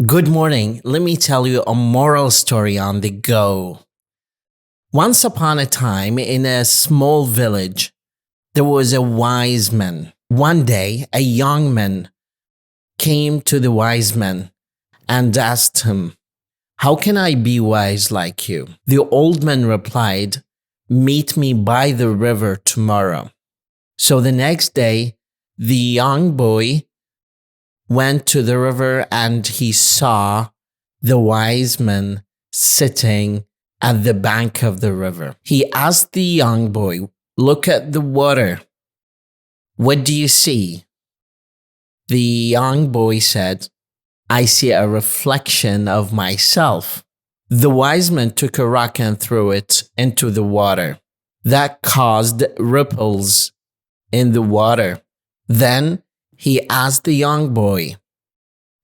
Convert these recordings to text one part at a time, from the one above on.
Good morning. Let me tell you a moral story on the go. Once upon a time, in a small village, there was a wise man. One day, a young man came to the wise man and asked him, "How can I be wise like you?" The old man replied, "Meet me by the river tomorrow." So the next day, the young boy went to the river and he saw the wise man sitting at the bank of the river. He asked the young boy, "Look at the water. What do you see?" The young boy said, "I see a reflection of myself." The wise man took a rock and threw it into the water. That caused ripples in the water. Then he asked the young boy,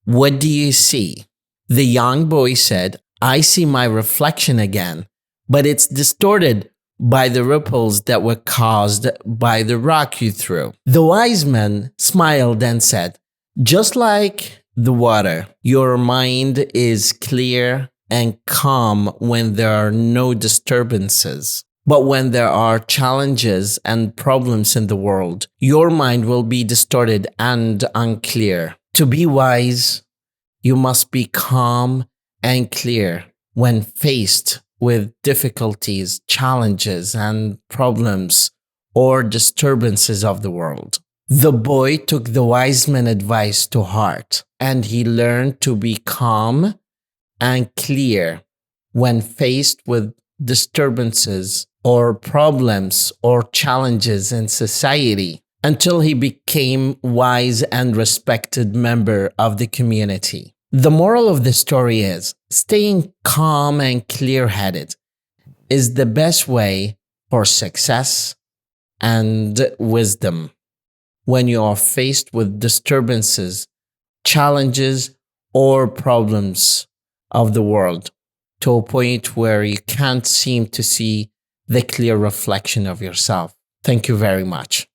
"What do you see?" The young boy said, "I see my reflection again, but it's distorted by the ripples that were caused by the rock you threw." The wise man smiled and said, "Just like the water, your mind is clear and calm when there are no disturbances. But when there are challenges and problems in the world, your mind will be distorted and unclear. To be wise, you must be calm and clear when faced with difficulties, challenges, and problems or disturbances of the world." The boy took the wise man's advice to heart, and he learned to be calm and clear when faced with disturbances or problems or challenges in society until he became wise and respected member of the community. The moral of the story is staying calm and clear-headed is the best way for success and wisdom when you are faced with disturbances, challenges, or problems of the world to a point where you can't seem to see the clear reflection of yourself. Thank you very much.